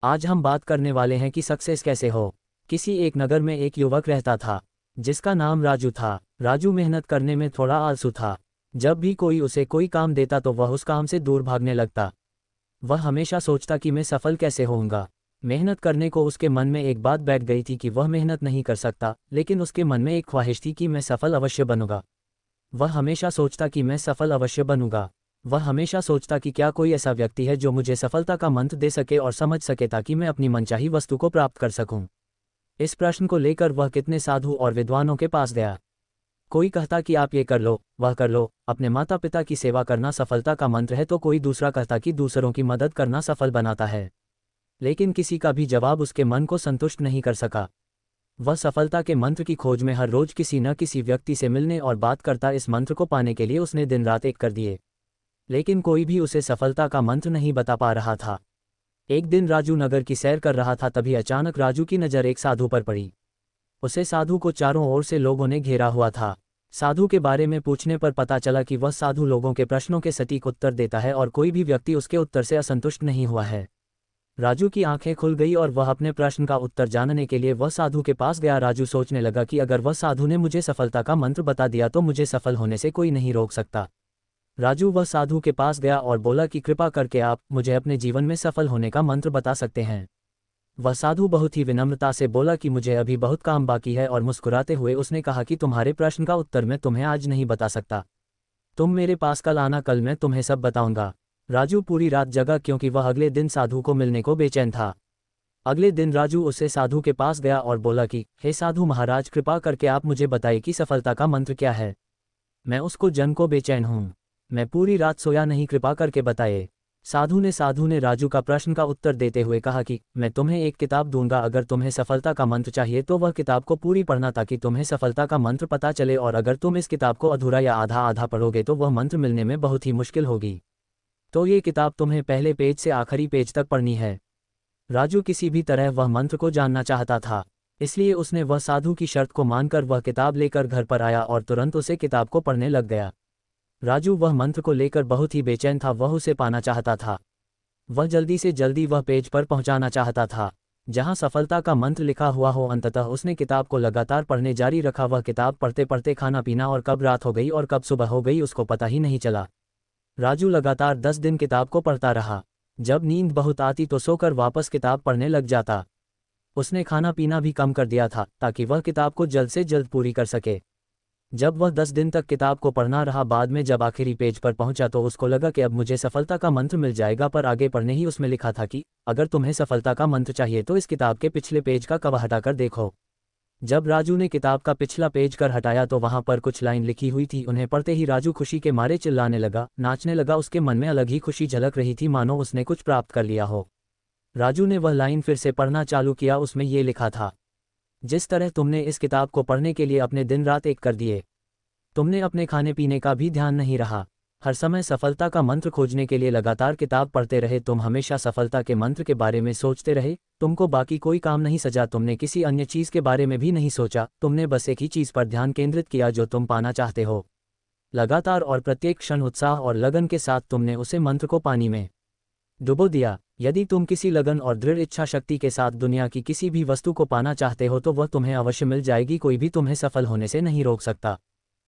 आज हम बात करने वाले हैं कि सक्सेस कैसे हो। किसी एक नगर में एक युवक रहता था जिसका नाम राजू था। राजू मेहनत करने में थोड़ा आलसी था। जब भी कोई उसे कोई काम देता तो वह उस काम से दूर भागने लगता। वह हमेशा सोचता कि मैं सफल कैसे होऊंगा। मेहनत करने को उसके मन में एक बात बैठ गई थी कि वह मेहनत नहीं कर सकता, लेकिन उसके मन में एक ख्वाहिश थी कि मैं सफल अवश्य बनूंगा। वह हमेशा सोचता कि मैं सफल अवश्य बनूंगा। वह हमेशा सोचता कि क्या कोई ऐसा व्यक्ति है जो मुझे सफलता का मंत्र दे सके और समझ सके ताकि मैं अपनी मनचाही वस्तु को प्राप्त कर सकूं। इस प्रश्न को लेकर वह कितने साधु और विद्वानों के पास गया। कोई कहता कि आप ये कर लो, वह कर लो, अपने माता पिता की सेवा करना सफलता का मंत्र है, तो कोई दूसरा कहता कि दूसरों की मदद करना सफल बनाता है। लेकिन किसी का भी जवाब उसके मन को संतुष्ट नहीं कर सका। वह सफलता के मंत्र की खोज में हर रोज किसी न किसी व्यक्ति से मिलने और बात करता। इस मंत्र को पाने के लिए उसने दिन रात एक कर दिए, लेकिन कोई भी उसे सफलता का मंत्र नहीं बता पा रहा था। एक दिन राजू नगर की सैर कर रहा था, तभी अचानक राजू की नज़र एक साधु पर पड़ी। उसे साधु को चारों ओर से लोगों ने घेरा हुआ था। साधु के बारे में पूछने पर पता चला कि वह साधु लोगों के प्रश्नों के सटीक उत्तर देता है और कोई भी व्यक्ति उसके उत्तर से असंतुष्ट नहीं हुआ है। राजू की आंखें खुल गई और वह अपने प्रश्न का उत्तर जानने के लिए वह साधु के पास गया। राजू सोचने लगा कि अगर वह साधु ने मुझे सफलता का मंत्र बता दिया तो मुझे सफल होने से कोई नहीं रोक सकता। राजू वह साधु के पास गया और बोला कि कृपा करके आप मुझे अपने जीवन में सफल होने का मंत्र बता सकते हैं। वह साधु बहुत ही विनम्रता से बोला कि मुझे अभी बहुत काम बाकी है, और मुस्कुराते हुए उसने कहा कि तुम्हारे प्रश्न का उत्तर मैं तुम्हें आज नहीं बता सकता। तुम मेरे पास कल आना, कल मैं तुम्हें सब बताऊंगा। राजू पूरी रात जगा क्योंकि वह अगले दिन साधु को मिलने को बेचैन था। अगले दिन राजू उससे साधु के पास गया और बोला कि हे साधु महाराज, कृपा करके आप मुझे बताइए कि सफलता का मंत्र क्या है। मैं उसको जन को बेचैन हूँ। मैं पूरी रात सोया नहीं, कृपा करके बताए। साधु ने राजू का प्रश्न का उत्तर देते हुए कहा कि मैं तुम्हें एक किताब दूंगा, अगर तुम्हें सफलता का मंत्र चाहिए तो वह किताब को पूरी पढ़ना ताकि तुम्हें सफलता का मंत्र पता चले, और अगर तुम इस किताब को अधूरा या आधा आधा पढ़ोगे तो वह मंत्र मिलने में बहुत ही मुश्किल होगी। तो ये किताब तुम्हें पहले पेज से आखिरी पेज तक पढ़नी है। राजू किसी भी तरह वह मंत्र को जानना चाहता था, इसलिए उसने वह साधु की शर्त को मानकर वह किताब लेकर घर पर आया और तुरंत उसे किताब को पढ़ने लग गया। राजू वह मंत्र को लेकर बहुत ही बेचैन था। वह उसे पाना चाहता था। वह जल्दी से जल्दी वह पेज पर पहुंचाना चाहता था जहां सफलता का मंत्र लिखा हुआ हो। अंततः उसने किताब को लगातार पढ़ने जारी रखा। वह किताब पढ़ते पढ़ते खाना पीना और कब रात हो गई और कब सुबह हो गई उसको पता ही नहीं चला। राजू लगातार 10 दिन किताब को पढ़ता रहा। जब नींद बहुत आती तो सोकर वापस किताब पढ़ने लग जाता। उसने खाना पीना भी कम कर दिया था ताकि वह किताब को जल्द से जल्द पूरी कर सके। जब वह 10 दिन तक किताब को पढ़ना रहा, बाद में जब आखिरी पेज पर पहुंचा तो उसको लगा कि अब मुझे सफलता का मंत्र मिल जाएगा, पर आगे पढ़ने ही उसमें लिखा था कि अगर तुम्हें सफलता का मंत्र चाहिए तो इस किताब के पिछले पेज का कवर हटाकर देखो। जब राजू ने किताब का पिछला पेज कर हटाया तो वहां पर कुछ लाइन लिखी हुई थी। उन्हें पढ़ते ही राजू खुशी के मारे चिल्लाने लगा, नाचने लगा। उसके मन में अलग ही खुशी झलक रही थी, मानो उसने कुछ प्राप्त कर लिया हो। राजू ने वह लाइन फिर से पढ़ना चालू किया। उसमें ये लिखा था, जिस तरह तुमने इस किताब को पढ़ने के लिए अपने दिन रात एक कर दिए, तुमने अपने खाने पीने का भी ध्यान नहीं रहा। हर समय सफलता का मंत्र खोजने के लिए लगातार किताब पढ़ते रहे। तुम हमेशा सफलता के मंत्र के बारे में सोचते रहे। तुमको बाकी कोई काम नहीं सजा। तुमने किसी अन्य चीज़ के बारे में भी नहीं सोचा। तुमने बस एक ही चीज़ पर ध्यान केंद्रित किया जो तुम पाना चाहते हो। लगातार और प्रत्येक क्षण उत्साह और लगन के साथ तुमने उसे मंत्र को पानी में डुबो दिया। यदि तुम किसी लगन और दृढ़ इच्छा शक्ति के साथ दुनिया की किसी भी वस्तु को पाना चाहते हो तो वह तुम्हें अवश्य मिल जाएगी। कोई भी तुम्हें सफल होने से नहीं रोक सकता।